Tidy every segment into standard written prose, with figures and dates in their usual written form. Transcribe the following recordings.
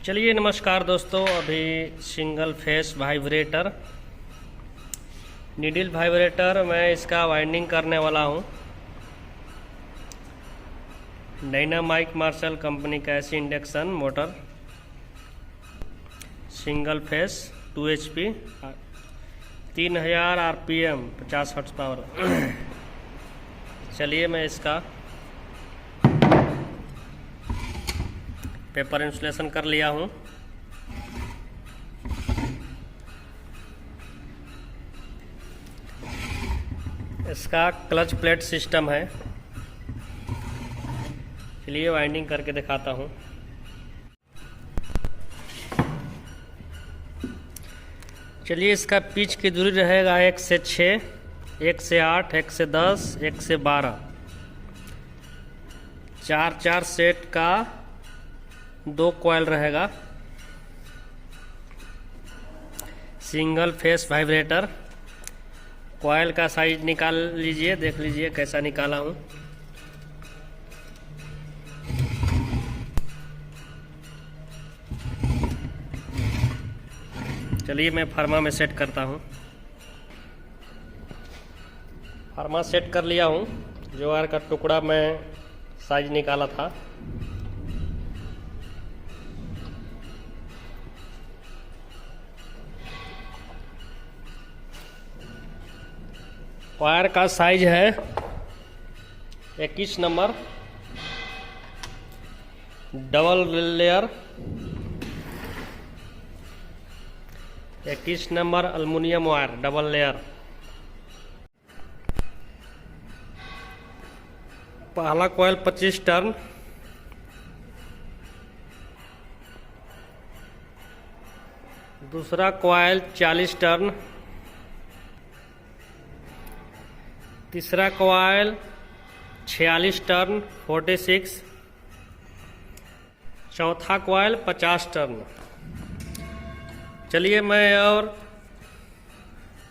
चलिए नमस्कार दोस्तों। अभी single phase vibrator needle vibrator मैं इसका वाइंडिंग करने वाला हूँ। डायनामाइक मार्शल कंपनी का ऐसी induction motor single phase 2 HP 3000 RPM 50 hertz power. चलिए मैं इसका पेपर इंस्टॉलेशन कर लिया हूँ। इसका क्लच प्लेट सिस्टम है। चलिए वाइंडिंग करके दिखाता हूँ। चलिए इसका पिच की दूरी रहेगा 1 से 6, 1 से 8, 1 से 10, 1 से 12। 4 सेट का 2 कॉइल रहेगा। Single phase vibrator. कॉइल का साइज निकाल लीजिए, देख लीजिए कैसा निकाला हूँ। चलिए मैं फर्मा में सेट करता हूँ। फर्मा सेट कर लिया हूँ। ज्वार का टुकड़ा मैं साइज निकाला था। वायर का साइज है 21 number double layer, 21 number aluminium wire double layer. पहला कॉइल 25 टर्न, दूसरा कॉइल 40 टर्न, तीसरा कॉइल 46 टर्न 46, चौथा कॉइल 50 टर्न। चलिए मैं और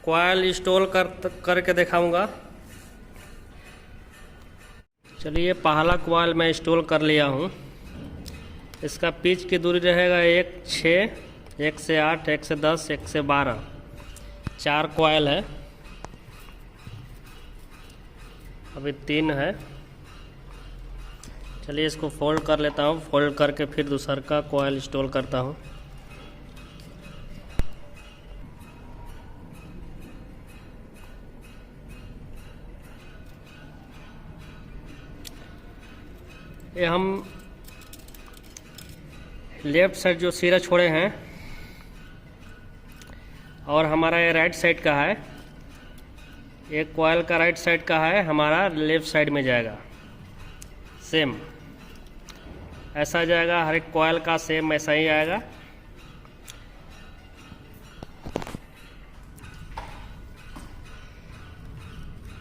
कॉइल इंस्टॉल करके दिखाऊंगा। चलिए पहला कॉइल मैं इंस्टॉल कर लिया हूँ। इसका पिच की दूरी रहेगा 1 6, 1 से 8, 1 से 10, 1 से 12। 4 कॉइल है, अभी 3 है। चलिए इसको फोल्ड कर लेता हूँ। फोल्ड करके फिर दूसरा का कॉइल इंस्टॉल करता हूँ। ये हम लेफ्ट साइड जो सिरा छोड़े हैं और हमारा ये राइट साइड का है। एक कॉइल का राइट साइड का है, हमारा लेफ्ट साइड में जाएगा। सेम ऐसा जाएगा, हर एक कॉइल का सेम ऐसा ही आएगा।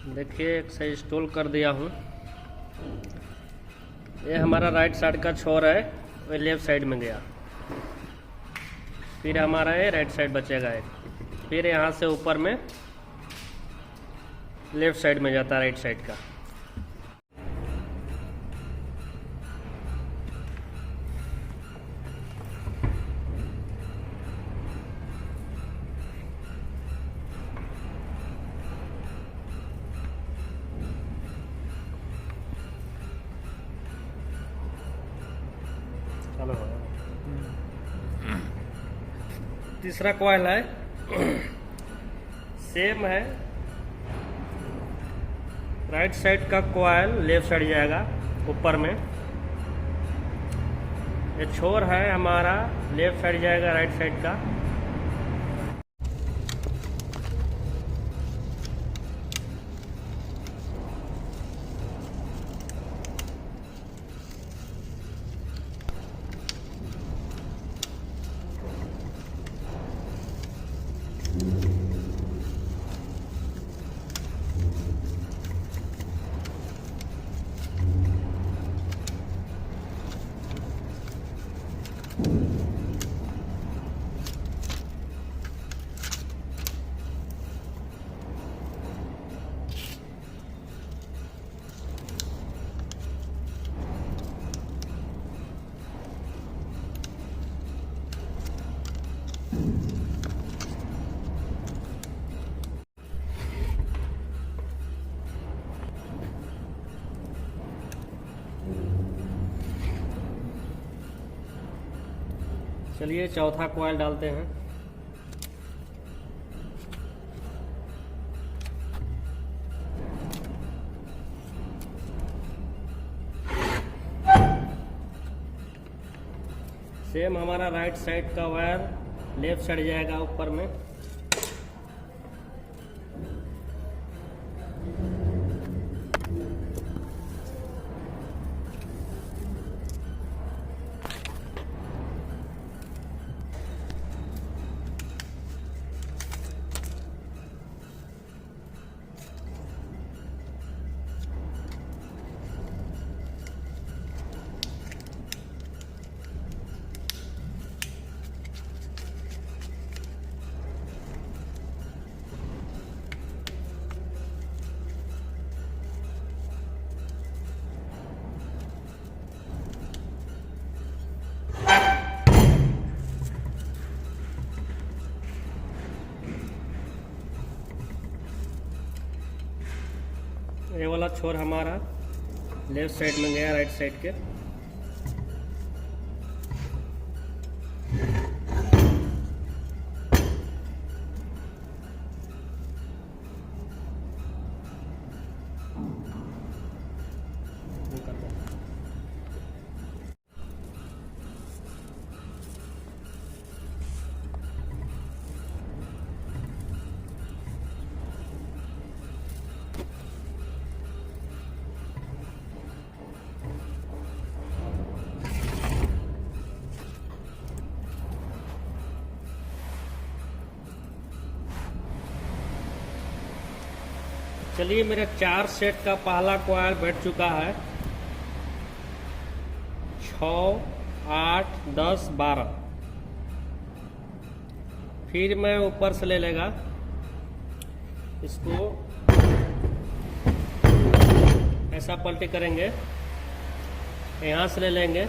देखिए एक से इंस्टॉल कर दिया हूँ। ये हमारा राइट साइड का छोर है, वो लेफ्ट साइड में गया। फिर हमारा ये राइट साइड बचेगा एक। फिर यहाँ से ऊपर में लेफ्ट साइड में जाता है राइट साइड का। चलो तीसरा कॉइल है, सेम है। राइट साइड का कॉइल लेफ्ट साइड जाएगा ऊपर में। ये छोर है हमारा, लेफ्ट साइड जाएगा राइट साइड का। चलिए चौथा कॉइल डालते हैं। सेम हमारा राइट साइड का वायर लेफ्ट साइड जाएगा ऊपर में। ये वाला छोर हमारा लेफ्ट साइड में गया राइट साइड के। चलिए मेरा 4 सेट का पहला कॉइल बैठ चुका है। 6, 8, 10, 12। फिर मैं ऊपर से ले लेगा इसको, ऐसा पलटी करेंगे, यहाँ से ले लेंगे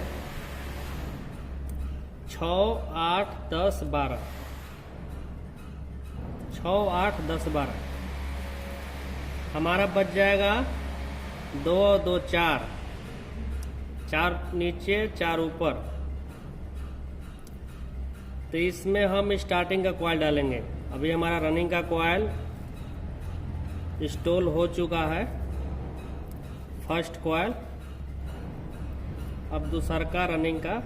6, 8, 10, 12। 6, 8, 10, 12 हमारा बच जाएगा 2, 2, 4। 4 नीचे 4 ऊपर। तो इसमें हम स्टार्टिंग का कॉइल डालेंगे। अभी हमारा रनिंग का कॉइल इंस्टॉल हो चुका है, फर्स्ट कॉइल। अब दूसरा का रनिंग का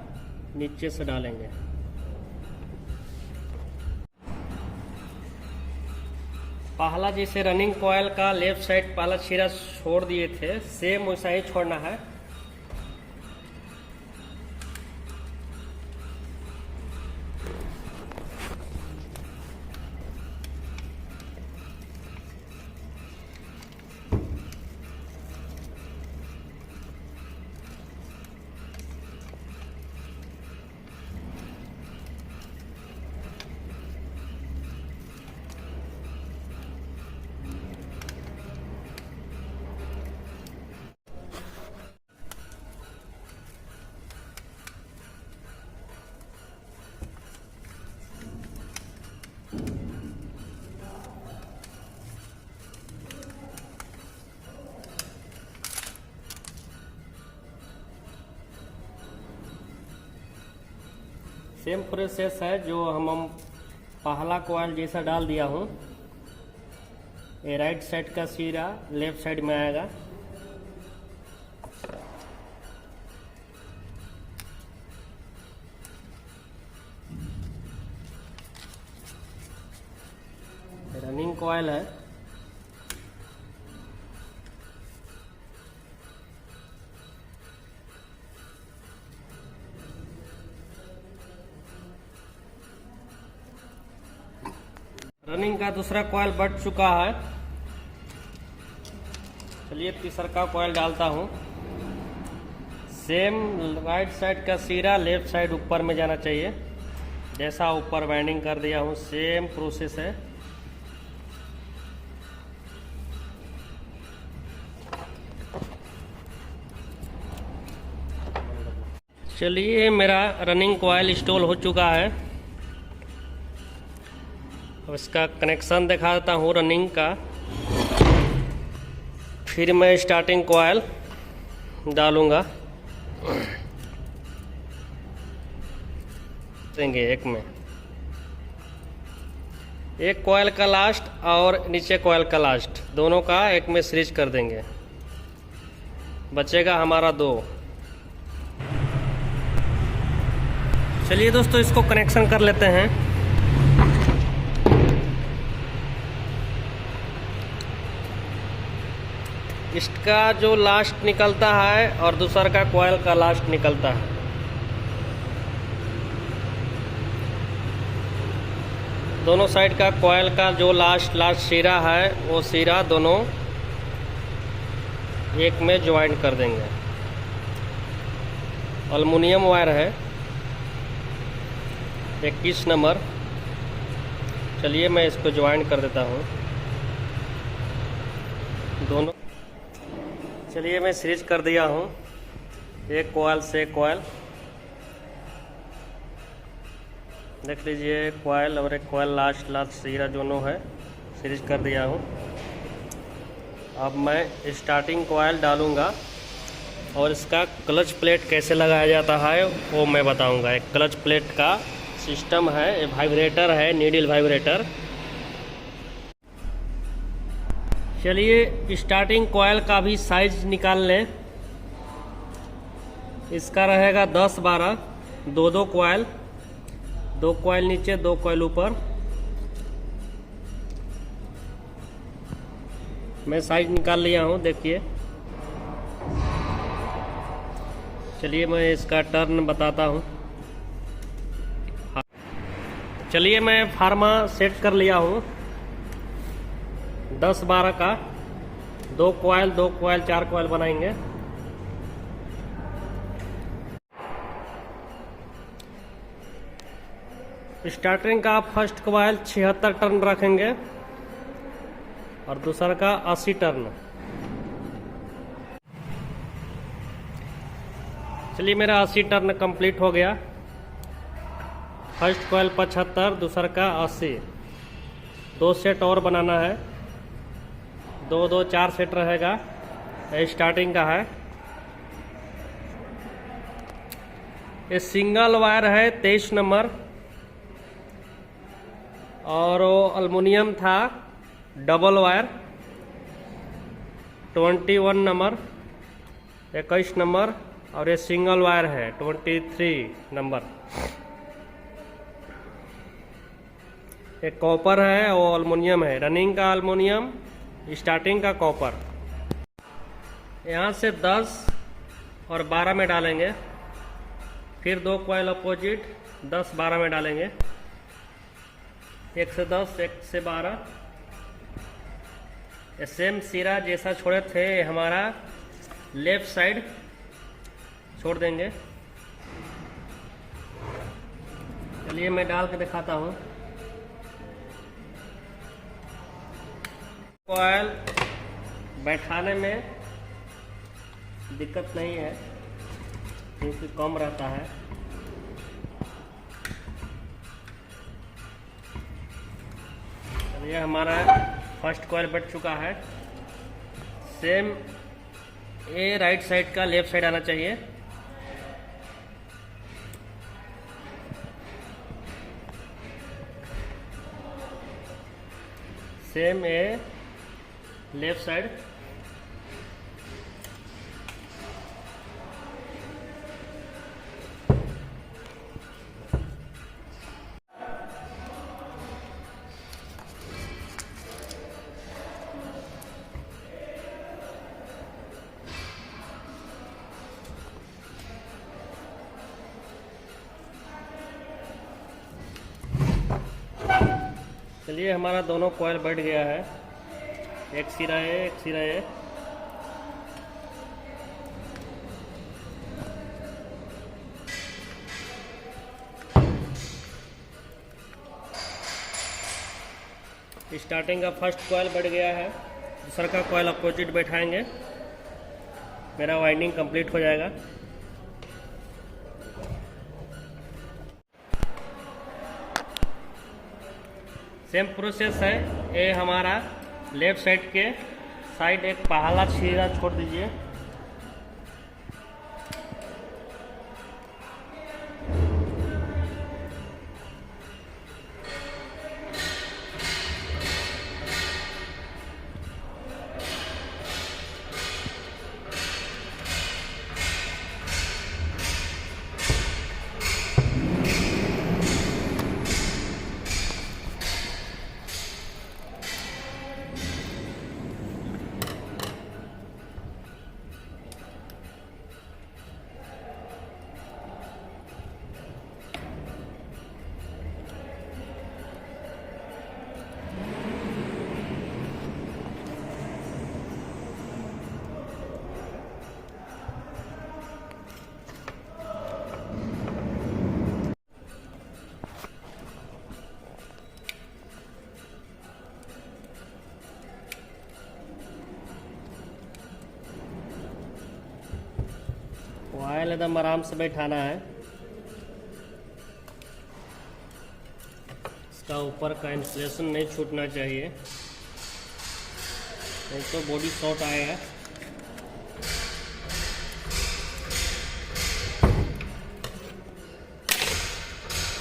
नीचे से डालेंगे। पहला जैसे रनिंग कॉइल का लेफ्ट साइड पहला सिरा छोड़ दिए थे, सेम वैसा ही छोड़ना है। सेम प्रोसेस है जो हम पहला कॉइल जैसा डाल दिया हूँ। ये राइट साइड का सिरा लेफ्ट साइड में आएगा। रनिंग कॉइल है। रनिंग का दूसरा कॉइल बढ़ चुका है। चलिए तीसरा का कॉइल डालता हूँ। सेम राइट साइड का सिरा लेफ्ट साइड ऊपर में जाना चाहिए। जैसा ऊपर वाइंडिंग कर दिया हूँ सेम प्रोसेस है। चलिए मेरा रनिंग कॉइल इंस्टॉल हो चुका है। अब इसका कनेक्शन दिखा देता हूँ रनिंग का। फिर मैं स्टार्टिंग कॉइल डालूँगा देंगे एक कॉइल का लास्ट और नीचे कॉइल का लास्ट दोनों का एक में सीरीज कर देंगे। बचेगा हमारा 2। चलिए दोस्तों इसको कनेक्शन कर लेते हैं। इसका जो लास्ट निकलता है और दूसरा का कॉइल का लास्ट निकलता है। दोनों साइड का कॉइल का जो लास्ट सिरा है वो सिरा दोनों एक में ज्वाइन कर देंगे। एल्युमिनियम वायर है 21 नंबर। चलिए मैं इसको ज्वाइन कर देता हूँ दोनों। चलिए मैं सीरीज कर दिया हूँ एक कॉइल से कॉइल। देख लीजिए कॉइल और एक कॉइल लास्ट सिरा दोनों है सीरीज कर दिया हूँ। अब मैं स्टार्टिंग कॉइल डालूँगा और इसका क्लच प्लेट कैसे लगाया जाता है वो मैं बताऊँगा। एक क्लच प्लेट का सिस्टम है, वाइब्रेटर है, नीडल वाइब्रेटर। चलिए स्टार्टिंग कॉइल का भी साइज निकाल लें। इसका रहेगा 10-12 दो कॉइल, 2 कॉइल नीचे 2 कॉइल ऊपर। मैं साइज निकाल लिया हूँ देखिए। चलिए मैं इसका टर्न बताता हूँ। चलिए मैं फार्मा सेट कर लिया हूँ 10-12 का। 2 कॉइल 4 कॉइल बनाएंगे। स्टार्टिंग का फर्स्ट कॉइल 76 टर्न रखेंगे और दूसरा का 80 टर्न। चलिए मेरा 80 टर्न कंप्लीट हो गया। फर्स्ट कॉइल 75, दूसरा का 80। 2 सेट और बनाना है। 2 4 सेट रहेगा। स्टार्टिंग का है। ये सिंगल वायर है 23 नंबर और वो एल्युमिनियम था डबल वायर 21 नंबर 21 नंबर और ये सिंगल वायर है 23 नंबर। एक कॉपर है वो एल्युमिनियम है। रनिंग का एल्युमिनियम, स्टार्टिंग का कॉपर। यहाँ से 10 और 12 में डालेंगे। फिर 2 कॉइल अपोजिट 10-12 में डालेंगे। 1 से 10 1 से 12। सेम सिरा जैसा छोड़े थे हमारा लेफ्ट साइड छोड़ देंगे। चलिए मैं डाल के दिखाता हूँ। कॉइल बैठाने में दिक्कत नहीं है क्योंकि कम रहता है। ये हमारा फर्स्ट कॉइल बैठ चुका है। सेम ये राइट साइड का लेफ्ट साइड आना चाहिए। सेम ये लेफ्ट साइड। चलिए हमारा दोनों कॉइल बैठ गया है। एक सिरा है एक सिरा है। स्टार्टिंग का फर्स्ट कॉइल बैठ गया है। दूसरा का कॉइल अपोजिट बैठाएंगे। मेरा वाइंडिंग कंप्लीट हो जाएगा। सेम प्रोसेस है। ये हमारा लेफ्ट साइड के साइड एक पहला छीरा छोड़ दीजिए। ऑयल एकदम आराम से बैठाना है। इसका ऊपर का इंसुलेशन नहीं छूटना चाहिए, नहीं तो बॉडी शॉर्ट आएगा।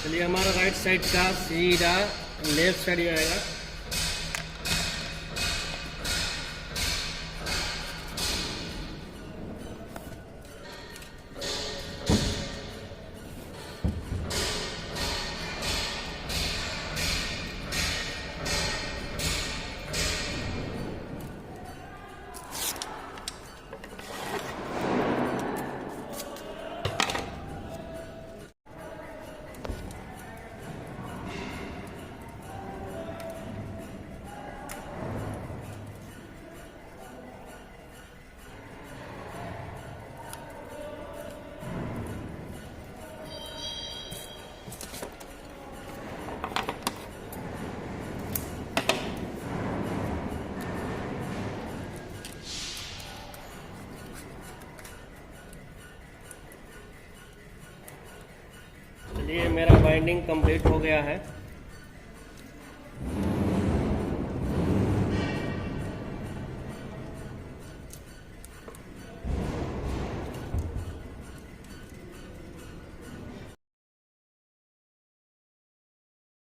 चलिए, हमारा राइट साइड का सीधा लेफ्ट साइड आएगा। चलिए, मेरा बाइंडिंग कंप्लीट हो गया है।